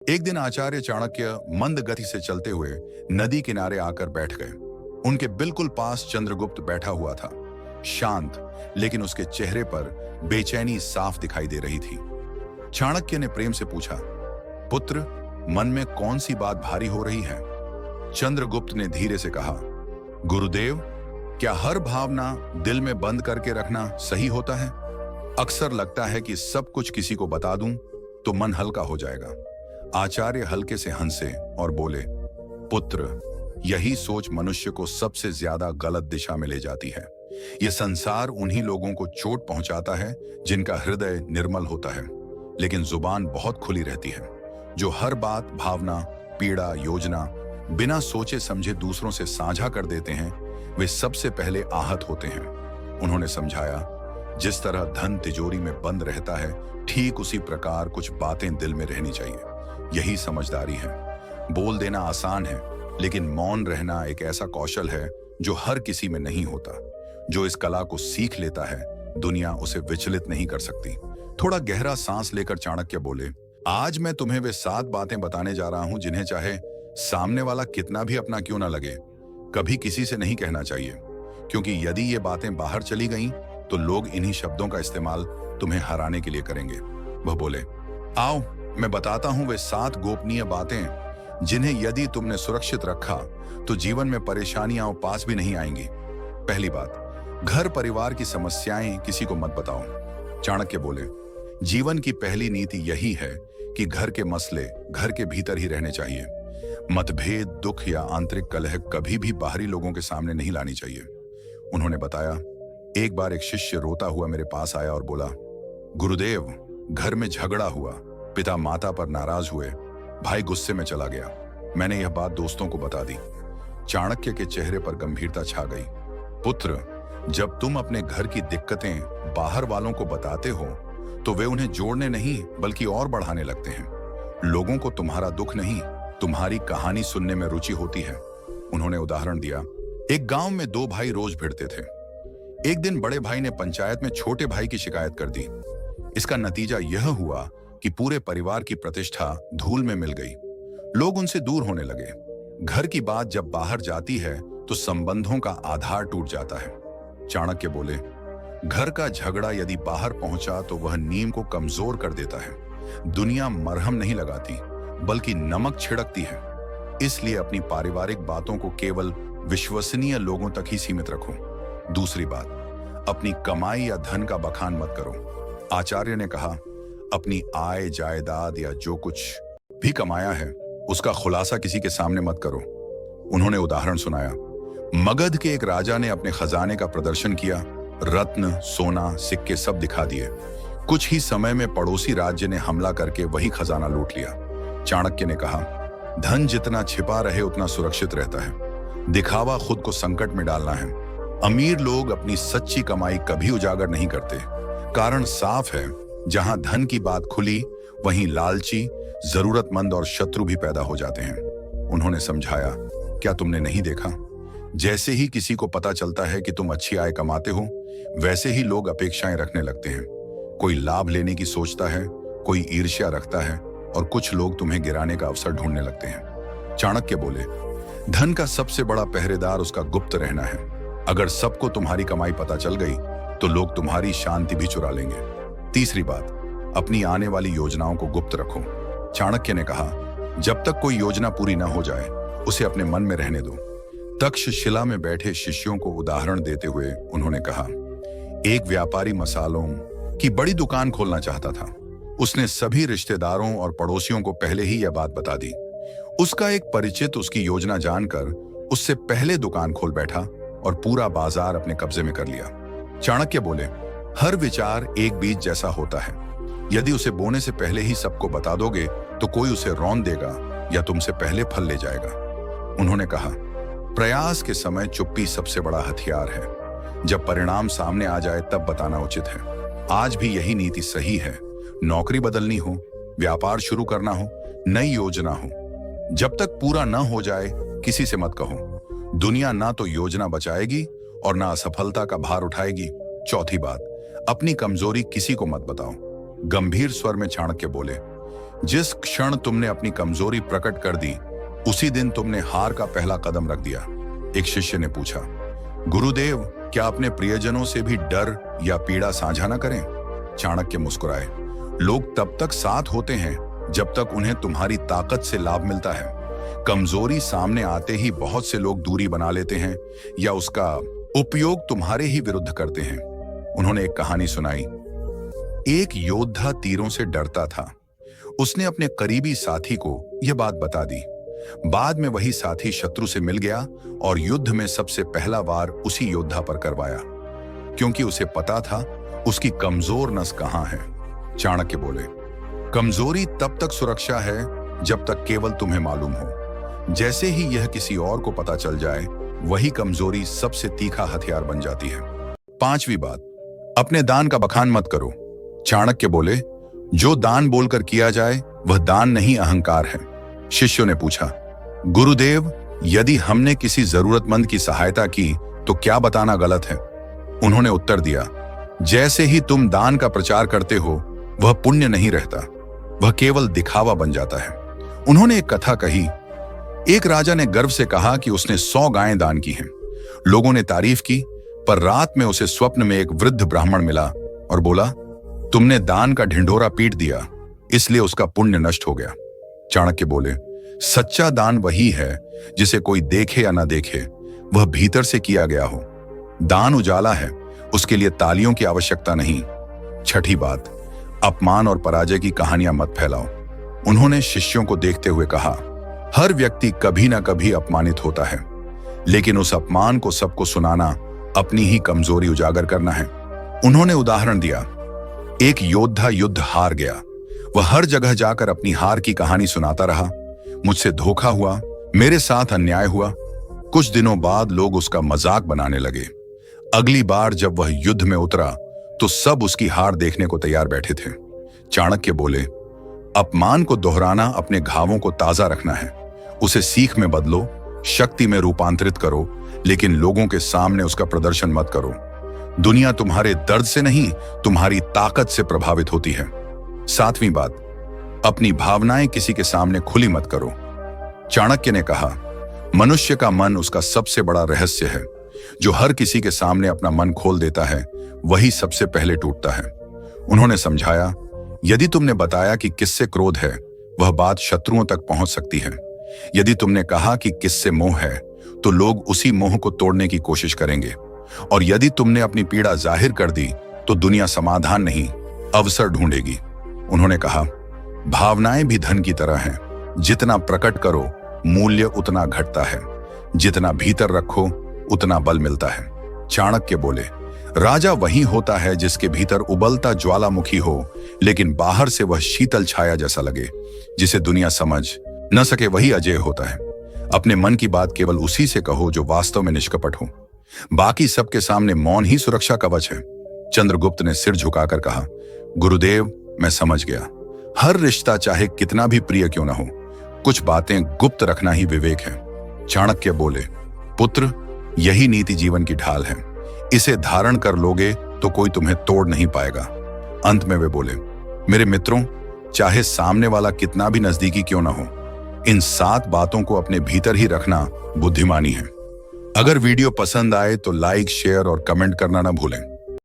एक दिन आचार्य चाणक्य मंद गति से चलते हुए नदी किनारे आकर बैठ गए। उनके बिल्कुल पास चंद्रगुप्त बैठा हुआ था, शांत, लेकिन उसके चेहरे पर बेचैनी साफ दिखाई दे रही थी। चाणक्य ने प्रेम से पूछा, पुत्र, मन में कौन सी बात भारी हो रही है? चंद्रगुप्त ने धीरे से कहा, गुरुदेव, क्या हर भावना दिल में बंद करके रखना सही होता है? अक्सर लगता है कि सब कुछ किसी को बता दूं तो मन हल्का हो जाएगा। आचार्य हल्के से हंसे और बोले, पुत्र, यही सोच मनुष्य को सबसे ज्यादा गलत दिशा में ले जाती है। यह संसार उन्हीं लोगों को चोट पहुंचाता है जिनका हृदय निर्मल होता है, लेकिन जुबान बहुत खुली रहती है। जो हर बात, भावना, पीड़ा, योजना बिना सोचे समझे दूसरों से साझा कर देते हैं, वे सबसे पहले आहत होते हैं। उन्होंने समझाया, जिस तरह धन तिजोरी में बंद रहता है, ठीक उसी प्रकार कुछ बातें दिल में रहनी चाहिए। यही समझदारी है। बोल देना आसान है, लेकिन मौन रहना एक ऐसा कौशल है जो हर किसी में नहीं होता। जो इस कला को सीख लेता है, दुनिया उसे विचलित नहीं कर सकती। थोड़ा गहरा सांस लेकर चाणक्य बोले, आज मैं तुम्हें वे 7 बातें बताने जा रहा हूं जिन्हें चाहे सामने वाला कितना भी अपना क्यों ना लगे, कभी किसी से नहीं कहना चाहिए, क्योंकि यदि ये बातें बाहर चली गईं तो लोग इन्हीं शब्दों का इस्तेमाल तुम्हें हराने के लिए करेंगे। वह बोले, आओ मैं बताता हूं वे 7 गोपनीय बातें जिन्हें यदि तुमने सुरक्षित रखा तो जीवन में परेशानियां पास भी नहीं आएंगी। पहली बात, घर परिवार की समस्याएं किसी को मत बताओ। चाणक्य बोले, जीवन की पहली नीति यही है कि घर के मसले घर के भीतर ही रहने चाहिए। मतभेद, दुख या आंतरिक कलह कभी भी बाहरी लोगों के सामने नहीं लानी चाहिए। उन्होंने बताया, एक बार एक शिष्य रोता हुआ मेरे पास आया और बोला, गुरुदेव, घर में झगड़ा हुआ, पिता माता पर नाराज हुए, भाई गुस्से में चला गया। मैंने यह बात दोस्तों को बता दी। चाणक्य के चेहरे पर गंभीरता छा गई। पुत्र, जब तुम अपने घर की दिक्कतें बाहर वालों को बताते हो तो वे उन्हें जोड़ने नहीं बल्कि और बढ़ाने लगते हैं। लोगों को तुम्हारा दुख नहीं, तुम्हारी कहानी सुनने में रुचि होती है। उन्होंने उदाहरण दिया, एक गांव में 2 भाई रोज भिड़ते थे। एक दिन बड़े भाई ने पंचायत में छोटे भाई की शिकायत कर दी। इसका नतीजा यह हुआ कि पूरे परिवार की प्रतिष्ठा धूल में मिल गई। लोग उनसे दूर होने लगे। घर की बात जब बाहर जाती है तो संबंधों का आधार टूट जाता है। चाणक्य बोले, घर का झगड़ा यदि बाहर पहुंचा तो वह नींव को कमजोर कर देता है। दुनिया मरहम नहीं लगाती बल्कि नमक छिड़कती है। इसलिए अपनी पारिवारिक बातों को केवल विश्वसनीय लोगों तक ही सीमित रखो। दूसरी बात, अपनी कमाई या धन का बखान मत करो। आचार्य ने कहा, अपनी आय, जायदाद या जो कुछ भी कमाया है उसका खुलासा किसी के सामने मत करो। उन्होंने उदाहरण सुनाया, मगध के एक राजा ने अपने खजाने का प्रदर्शन किया। रत्न, सोना, सिक्के सब दिखा दिए। कुछ ही समय में पड़ोसी राज्य ने हमला करके वही खजाना लूट लिया। चाणक्य ने कहा, धन जितना छिपा रहे उतना सुरक्षित रहता है। दिखावा खुद को संकट में डालना है। अमीर लोग अपनी सच्ची कमाई कभी उजागर नहीं करते। कारण साफ है, जहां धन की बात खुली वहीं लालची, जरूरतमंद और शत्रु भी पैदा हो जाते हैं। उन्होंने समझाया, क्या तुमने नहीं देखा, जैसे ही किसी को पता चलता है कि तुम अच्छी आय कमाते हो, वैसे ही लोग अपेक्षाएं रखने लगते हैं। कोई लाभ लेने की सोचता है, कोई ईर्ष्या रखता है और कुछ लोग तुम्हें गिराने का अवसर ढूंढने लगते हैं। चाणक्य बोले, धन का सबसे बड़ा पहरेदार उसका गुप्त रहना है। अगर सबको तुम्हारी कमाई पता चल गई तो लोग तुम्हारी शांति भी चुरा लेंगे। तीसरी बात, अपनी आने वाली योजनाओं को गुप्त रखो। चाणक्य ने कहा, जब तक कोई योजना पूरी न हो जाए उसे अपने मन में रहने दो। तक्षशिला में बैठे शिष्यों को उदाहरण देते हुए उन्होंने कहा, एक व्यापारी मसालों की बड़ी दुकान खोलना चाहता था। उसने सभी रिश्तेदारों और पड़ोसियों को पहले ही यह बात बता दी। उसका एक परिचित उसकी योजना जानकर उससे पहले दुकान खोल बैठा और पूरा बाजार अपने कब्जे में कर लिया। चाणक्य बोले, हर विचार एक बीज जैसा होता है। यदि उसे बोने से पहले ही सबको बता दोगे तो कोई उसे रौंद देगा या तुमसे पहले फल ले जाएगा। उन्होंने कहा, प्रयास के समय चुप्पी सबसे बड़ा हथियार है। जब परिणाम सामने आ जाए तब बताना उचित है। आज भी यही नीति सही है। नौकरी बदलनी हो, व्यापार शुरू करना हो, नई योजना हो, जब तक पूरा न हो जाए किसी से मत कहो। दुनिया ना तो योजना बचाएगी और ना असफलता का भार उठाएगी। चौथी बात, अपनी कमजोरी किसी को मत बताओ। गंभीर स्वर में चाणक्य बोले, जिस क्षण तुमने अपनी कमजोरी प्रकट कर दी, उसी दिन तुमने हार का पहला कदम रख दिया। एक शिष्य ने पूछा, गुरुदेव, क्या अपने प्रियजनों से भी डर या पीड़ा साझा न करें? चाणक्य मुस्कुराए, लोग तब तक साथ होते हैं जब तक उन्हें तुम्हारी ताकत से लाभ मिलता है। कमजोरी सामने आते ही बहुत से लोग दूरी बना लेते हैं या उसका उपयोग तुम्हारे ही विरुद्ध करते हैं। उन्होंने एक कहानी सुनाई। एक योद्धा तीरों से डरता था। उसने अपने करीबी साथी को यह बात बता दी। बाद में वही साथी शत्रु से मिल गया और युद्ध में सबसे पहला वार उसी योद्धा पर करवाया, क्योंकि उसे पता था उसकी कमजोर नस कहां है। चाणक्य बोले, कमजोरी तब तक सुरक्षा है जब तक केवल तुम्हें मालूम हो। जैसे ही यह किसी और को पता चल जाए, वही कमजोरी सबसे तीखा हथियार बन जाती है। पांचवी बात, अपने दान का बखान मत करो। चाणक्य बोले, जो दान बोलकर किया जाए वह दान नहीं, अहंकार है। शिष्यों ने पूछा, गुरुदेव, यदि हमने किसी जरूरतमंद की सहायता की तो क्या बताना गलत है? उन्होंने उत्तर दिया, जैसे ही तुम दान का प्रचार करते हो, वह पुण्य नहीं रहता, वह केवल दिखावा बन जाता है। उन्होंने एक कथा कही। एक राजा ने गर्व से कहा कि उसने 100 गायें दान की हैं। लोगों ने तारीफ की, पर रात में उसे स्वप्न में एक वृद्ध ब्राह्मण मिला और बोला, तुमने दान का ढिंढोरा पीट दिया, इसलिए उसका पुण्य नष्ट हो गया। चाणक्य बोले, सच्चा दान वही है जिसे कोई देखे या ना देखे, वह भीतर से किया गया हो। दान उजाला है, उसके लिए तालियों की आवश्यकता नहीं। छठी बात, अपमान और पराजय की कहानियां मत फैलाओ। उन्होंने शिष्यों को देखते हुए कहा, हर व्यक्ति कभी ना कभी अपमानित होता है, लेकिन उस अपमान को सबको सुनाना अपनी ही कमजोरी उजागर करना है। उन्होंने उदाहरण दिया, एक योद्धा युद्ध हार गया। वह हर जगह जाकर अपनी हार की कहानी सुनाता रहा। मुझसे धोखा हुआ, मेरे साथ अन्याय हुआ। कुछ दिनों बाद लोग उसका मजाक बनाने लगे। अगली बार जब वह युद्ध में उतरा तो सब उसकी हार देखने को तैयार बैठे थे। चाणक्य बोले, अपमान को दोहराना अपने घावों को ताजा रखना है। उसे सीख में बदलो, शक्ति में रूपांतरित करो, लेकिन लोगों के सामने उसका प्रदर्शन मत करो। दुनिया तुम्हारे दर्द से नहीं, तुम्हारी ताकत से प्रभावित होती है। सातवीं बात, अपनी भावनाएं किसी के सामने खुली मत करो। चाणक्य ने कहा, मनुष्य का मन उसका सबसे बड़ा रहस्य है। जो हर किसी के सामने अपना मन खोल देता है, वही सबसे पहले टूटता है। उन्होंने समझाया, यदि तुमने बताया कि किससे क्रोध है, वह बात शत्रुओं तक पहुंच सकती है। यदि तुमने कहा कि किससे मोह है, तो लोग उसी मोह को तोड़ने की कोशिश करेंगे। और यदि तुमने अपनी पीड़ा जाहिर कर दी, तो दुनिया समाधान नहीं, अवसर ढूंढेगी। उन्होंने कहा, भावनाएं भी धन की तरह हैं। जितना प्रकट करो, मूल्य उतना घटता है। जितना भीतर रखो, उतना बल मिलता है। चाणक्य बोले, राजा वही होता है जिसके भीतर उबलता ज्वालामुखी हो, लेकिन बाहर से वह शीतल छाया जैसा लगे। जिसे दुनिया समझ न सके, वही अजेय होता है। अपने मन की बात केवल उसी से कहो जो वास्तव में निष्कपट हो। बाकी सबके सामने मौन ही सुरक्षा कवच है। चंद्रगुप्त ने सिर झुकाकर कहा, गुरुदेव, मैं समझ गया। हर रिश्ता चाहे कितना भी प्रिय क्यों ना हो, कुछ बातें गुप्त रखना ही विवेक है। चाणक्य बोले, पुत्र, यही नीति जीवन की ढाल है। इसे धारण कर लोगे तो कोई तुम्हें तोड़ नहीं पाएगा। अंत में वे बोले, मेरे मित्रों, चाहे सामने वाला कितना भी नजदीकी क्यों ना हो, इन 7 बातों को अपने भीतर ही रखना बुद्धिमानी है। अगर वीडियो पसंद आए तो लाइक, शेयर और कमेंट करना ना भूलें।